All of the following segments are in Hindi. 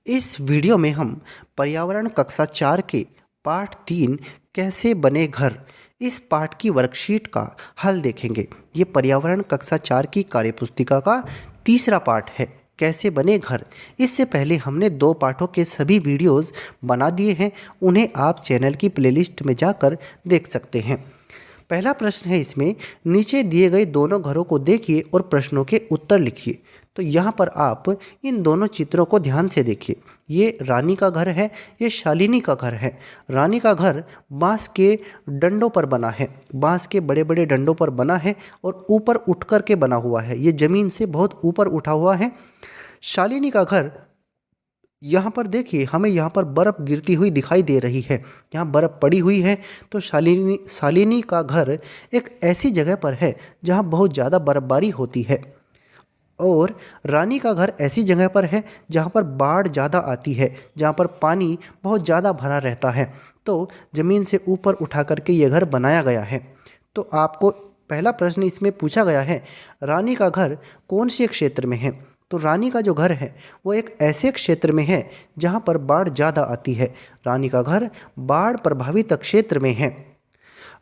इस वीडियो में हम पर्यावरण कक्षा 4 के पाठ 3 कैसे बने घर इस पाठ की वर्कशीट का हल देखेंगे। ये पर्यावरण कक्षा 4 की कार्यपुस्तिका का तीसरा पाठ है, कैसे बने घर। इससे पहले हमने 2 पाठों के सभी वीडियोस बना दिए हैं, उन्हें आप चैनल की प्लेलिस्ट में जाकर देख सकते हैं। पहला प्रश्न है इसमें, नीचे दिए गए दोनों घरों को देखिए और प्रश्नों के उत्तर लिखिए। तो यहाँ पर आप इन दोनों चित्रों को ध्यान से देखिए। ये रानी का घर है, ये शालिनी का घर है। रानी का घर बांस के डंडों पर बना है, बांस के बड़े बड़े डंडों पर बना है और ऊपर उठ कर के बना हुआ है, ये ज़मीन से बहुत ऊपर उठा हुआ है। शालिनी का घर, यहाँ पर देखिए हमें यहाँ पर बर्फ़ गिरती हुई दिखाई दे रही है, यहाँ बर्फ़ पड़ी हुई है। तो शालिनी का घर एक ऐसी जगह पर है जहाँ बहुत ज़्यादा बर्फ़बारी होती है, और रानी का घर ऐसी जगह पर है जहाँ पर बाढ़ ज़्यादा आती है, जहाँ पर पानी बहुत ज़्यादा भरा रहता है। तो ज़मीन से ऊपर उठा करके ये घर बनाया गया है। तो आपको पहला प्रश्न इसमें पूछा गया है, रानी का घर कौन से क्षेत्र में है। तो रानी का जो घर है वो एक ऐसे क्षेत्र में है जहाँ पर बाढ़ ज़्यादा आती है। रानी का घर बाढ़ प्रभावित क्षेत्र में है।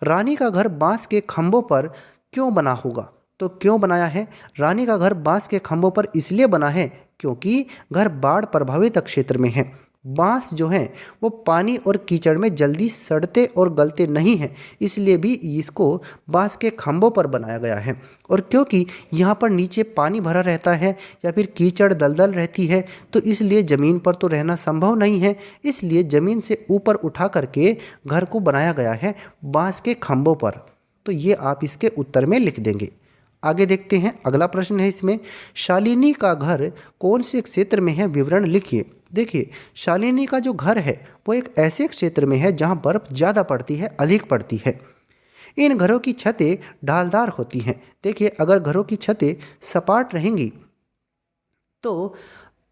रानी का घर बांस के खंभों पर क्यों बना होगा। तो क्यों बनाया है, रानी का घर बांस के खंभों पर इसलिए बना है क्योंकि घर बाढ़ प्रभावित क्षेत्र में है। बांस जो है वो पानी और कीचड़ में जल्दी सड़ते और गलते नहीं हैं, इसलिए भी इसको बांस के खंभों पर बनाया गया है। और क्योंकि यहाँ पर नीचे पानी भरा रहता है या फिर कीचड़ दलदल रहती है, तो इसलिए ज़मीन पर तो रहना संभव नहीं है, इसलिए ज़मीन से ऊपर उठा करके घर को बनाया गया है बांस के खंभों पर। तो ये आप इसके उत्तर में लिख देंगे। आगे देखते हैं, अगला प्रश्न है इसमें, शालिनी का घर कौन से क्षेत्र में है, विवरण लिखिए। देखिए शालिनी का जो घर है वो एक ऐसे क्षेत्र में है जहां बर्फ़ ज़्यादा पड़ती है, अधिक पड़ती है। इन घरों की छतें ढालदार होती हैं। देखिए अगर घरों की छतें सपाट रहेंगी तो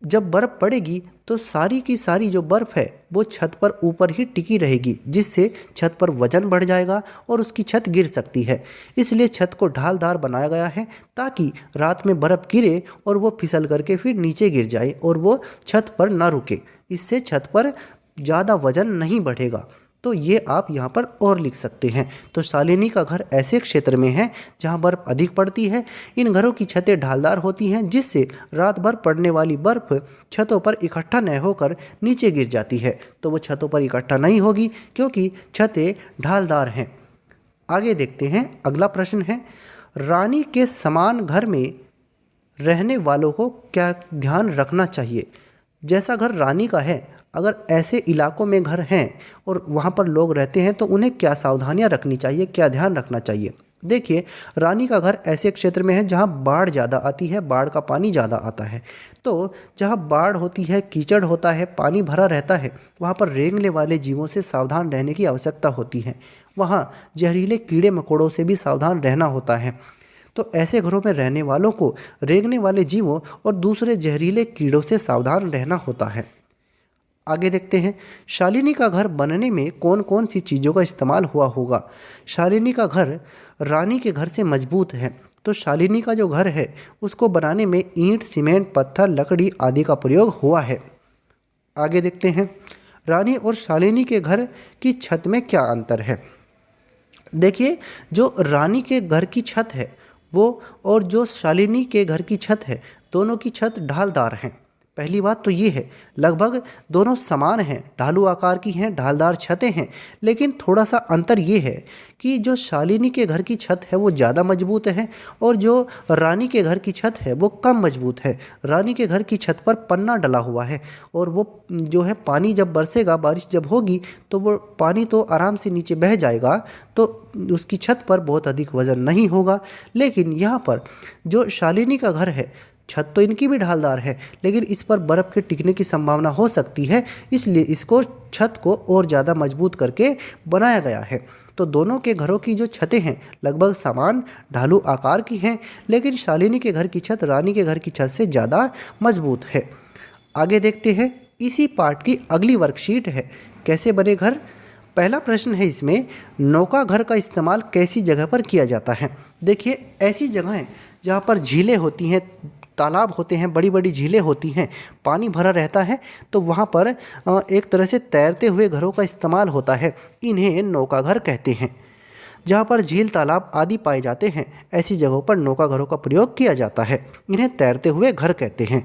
जब बर्फ़ पड़ेगी तो सारी की सारी जो बर्फ़ है वो छत पर ऊपर ही टिकी रहेगी, जिससे छत पर वजन बढ़ जाएगा और उसकी छत गिर सकती है। इसलिए छत को ढालदार बनाया गया है ताकि रात में बर्फ़ गिरे और वो फिसल करके फिर नीचे गिर जाए और वो छत पर ना रुके, इससे छत पर ज़्यादा वजन नहीं बढ़ेगा। तो ये आप यहाँ पर और लिख सकते हैं। तो शालिनी का घर ऐसे क्षेत्र में है जहाँ बर्फ़ अधिक पड़ती है। इन घरों की छतें ढालदार होती हैं, जिससे रात भर पड़ने वाली बर्फ़ छतों पर इकट्ठा न होकर नीचे गिर जाती है। तो वो छतों पर इकट्ठा नहीं होगी क्योंकि छतें ढालदार हैं। आगे देखते हैं, अगला प्रश्न है, रानी के समान घर में रहने वालों को क्या ध्यान रखना चाहिए। जैसा घर रानी का है, अगर ऐसे इलाकों में घर हैं और वहाँ पर लोग रहते हैं तो उन्हें क्या सावधानियाँ रखनी चाहिए, क्या ध्यान रखना चाहिए। देखिए रानी का घर ऐसे क्षेत्र में है जहाँ बाढ़ ज़्यादा आती है, बाढ़ का पानी ज़्यादा आता है। तो जहाँ बाढ़ होती है, कीचड़ होता है, पानी भरा रहता है, वहाँ पर रेंगने वाले जीवों से सावधान रहने की आवश्यकता होती है। वहाँ जहरीले कीड़े मकोड़ों से भी सावधान रहना होता है। तो ऐसे घरों में रहने वालों को रेंगने वाले जीवों और दूसरे जहरीले कीड़ों से सावधान रहना होता है। आगे देखते हैं, शालिनी का घर बनने में कौन कौन सी चीज़ों का इस्तेमाल हुआ होगा। शालिनी का घर रानी के घर से मजबूत है, तो शालिनी का जो घर है उसको बनाने में ईंट, सीमेंट, पत्थर, लकड़ी आदि का प्रयोग हुआ है। आगे देखते हैं, रानी और शालिनी के घर की छत में क्या अंतर है। देखिए जो रानी के घर की छत है वो और जो शालिनी के घर की छत है, दोनों की छत ढालदार हैं। पहली बात तो ये है, लगभग दोनों समान हैं, ढालू आकार की हैं, ढालदार छतें हैं। लेकिन थोड़ा सा अंतर ये है कि जो शालिनी के घर की छत है वो ज़्यादा मजबूत है और जो रानी के घर की छत है वो कम मजबूत है। रानी के घर की छत पर पन्ना डला हुआ है और वो जो है पानी जब बरसेगा, बारिश जब होगी तो वो पानी तो आराम से नीचे बह जाएगा, तो उसकी छत पर बहुत अधिक वजन नहीं होगा। लेकिन यहाँ पर जो शालिनी का घर है, छत तो इनकी भी ढालदार है लेकिन इस पर बर्फ़ के टिकने की संभावना हो सकती है, इसलिए इसको छत को और ज़्यादा मजबूत करके बनाया गया है। तो दोनों के घरों की जो छतें हैं लगभग समान ढालू आकार की हैं, लेकिन शालिनी के घर की छत रानी के घर की छत से ज़्यादा मजबूत है। आगे देखते हैं, इसी पार्ट की अगली वर्कशीट है, कैसे बने घर। पहला प्रश्न है इसमें, नौका घर का इस्तेमाल कैसी जगह पर किया जाता है। देखिए ऐसी जगहें जहाँ पर झीलें होती हैं, तालाब होते हैं, बड़ी बड़ी झीलें होती हैं, पानी भरा रहता है, तो वहाँ पर एक तरह से तैरते हुए घरों का इस्तेमाल होता है। इन्हें नौका घर कहते हैं। जहाँ पर झील, तालाब आदि पाए जाते हैं, ऐसी जगहों पर नौका घरों का प्रयोग किया जाता है। इन्हें तैरते हुए घर कहते हैं।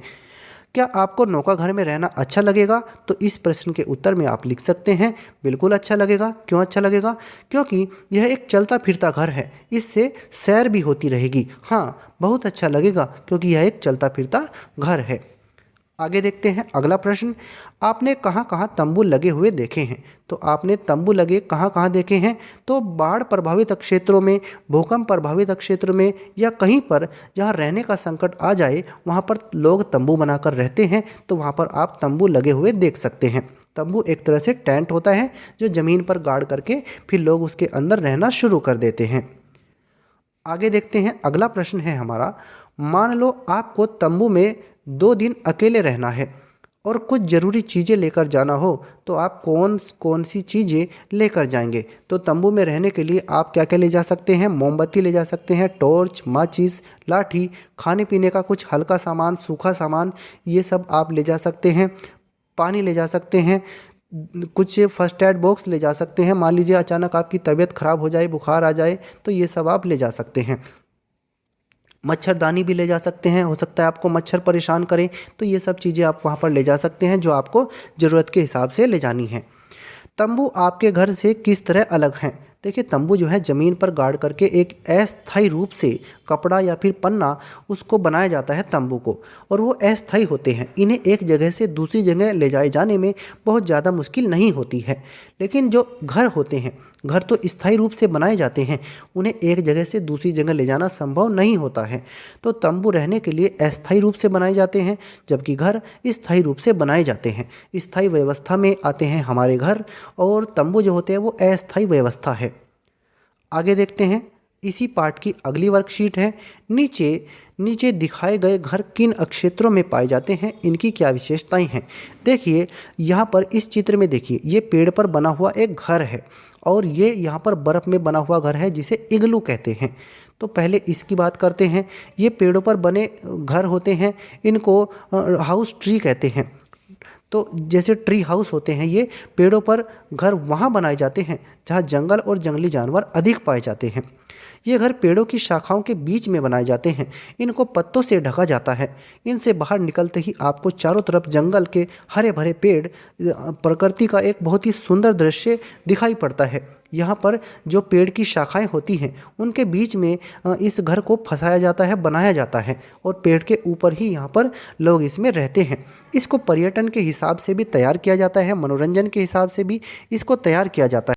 क्या आपको नौका घर में रहना अच्छा लगेगा? तो इस प्रश्न के उत्तर में आप लिख सकते हैं बिल्कुल अच्छा लगेगा। क्यों अच्छा लगेगा? क्योंकि यह एक चलता फिरता घर है, इससे सैर भी होती रहेगी। हाँ, बहुत अच्छा लगेगा क्योंकि यह एक चलता फिरता घर है। आगे देखते हैं अगला प्रश्न। आपने कहाँ कहाँ तंबू लगे हुए देखे हैं? तो आपने तंबू लगे कहाँ कहाँ देखे हैं? तो बाढ़ प्रभावित क्षेत्रों में, भूकंप प्रभावित क्षेत्र में, या कहीं पर जहाँ रहने का संकट आ जाए वहाँ पर लोग तंबू बनाकर रहते हैं, तो वहाँ पर आप तंबू लगे हुए देख सकते हैं। तंबू एक तरह से टेंट होता है जो ज़मीन पर गाड़ करके फिर लोग उसके अंदर रहना शुरू कर देते हैं। आगे देखते हैं अगला प्रश्न है हमारा। मान लो आपको तंबू में 2 दिन अकेले रहना है और कुछ ज़रूरी चीज़ें लेकर जाना हो, तो आप कौन कौन सी चीज़ें लेकर जाएंगे? तो तंबू में रहने के लिए आप क्या क्या ले जा सकते हैं? मोमबत्ती ले जा सकते हैं, टॉर्च, माचिस, लाठी, खाने पीने का कुछ हल्का सामान, सूखा सामान, ये सब आप ले जा सकते हैं। पानी ले जा सकते हैं, कुछ फर्स्ट एड बॉक्स ले जा सकते हैं। मान लीजिए अचानक आपकी तबीयत खराब हो जाए, बुखार आ जाए, तो ये सब आप ले जा सकते हैं। मच्छरदानी भी ले जा सकते हैं, हो सकता है आपको मच्छर परेशान करें, तो ये सब चीज़ें आप वहाँ पर ले जा सकते हैं जो आपको ज़रूरत के हिसाब से ले जानी है। तंबू आपके घर से किस तरह अलग हैं? देखिए, तंबू जो है ज़मीन पर गाड़ करके एक अस्थायी रूप से कपड़ा या फिर पन्ना उसको बनाया जाता है तंबू को, और वो अस्थायी होते हैं। इन्हें एक जगह से दूसरी जगह ले जाए जाने में बहुत ज़्यादा मुश्किल नहीं होती है। लेकिन जो घर होते हैं, घर तो स्थायी रूप से बनाए जाते हैं, उन्हें एक जगह से दूसरी जगह ले जाना संभव नहीं होता है। तो तंबू रहने के लिए अस्थायी रूप से बनाए जाते हैं, जबकि घर स्थायी रूप से बनाए जाते हैं। स्थायी व्यवस्था में आते हैं हमारे घर, और तंबू जो होते हैं वो अस्थायी व्यवस्था है। आगे देखते हैं, इसी पाठ की अगली वर्कशीट है। नीचे दिखाए गए घर किन क्षेत्रों में पाए जाते हैं, इनकी क्या विशेषताएं हैं? देखिए, यहाँ पर इस चित्र में देखिए, ये पेड़ पर बना हुआ एक घर है, और ये यहाँ पर बर्फ़ में बना हुआ घर है जिसे इग्लू कहते हैं। तो पहले इसकी बात करते हैं। ये पेड़ों पर बने घर होते हैं, इनको हाउस ट्री कहते हैं। तो जैसे ट्री हाउस होते हैं, ये पेड़ों पर घर वहाँ बनाए जाते हैं जहाँ जंगल और जंगली जानवर अधिक पाए जाते हैं। ये घर पेड़ों की शाखाओं के बीच में बनाए जाते हैं। इनको पत्तों से ढका जाता है। इनसे बाहर निकलते ही आपको चारों तरफ जंगल के हरे भरे पेड़, प्रकृति का एक बहुत ही सुंदर दृश्य दिखाई पड़ता है। यहाँ पर जो पेड़ की शाखाएं होती हैं, उनके बीच में इस घर को फंसाया जाता है, बनाया जाता है, और पेड़ के ऊपर ही यहाँ पर लोग इसमें रहते हैं। इसको पर्यटन के हिसाब से भी तैयार किया जाता है, मनोरंजन के हिसाब से भी इसको तैयार किया जाता है।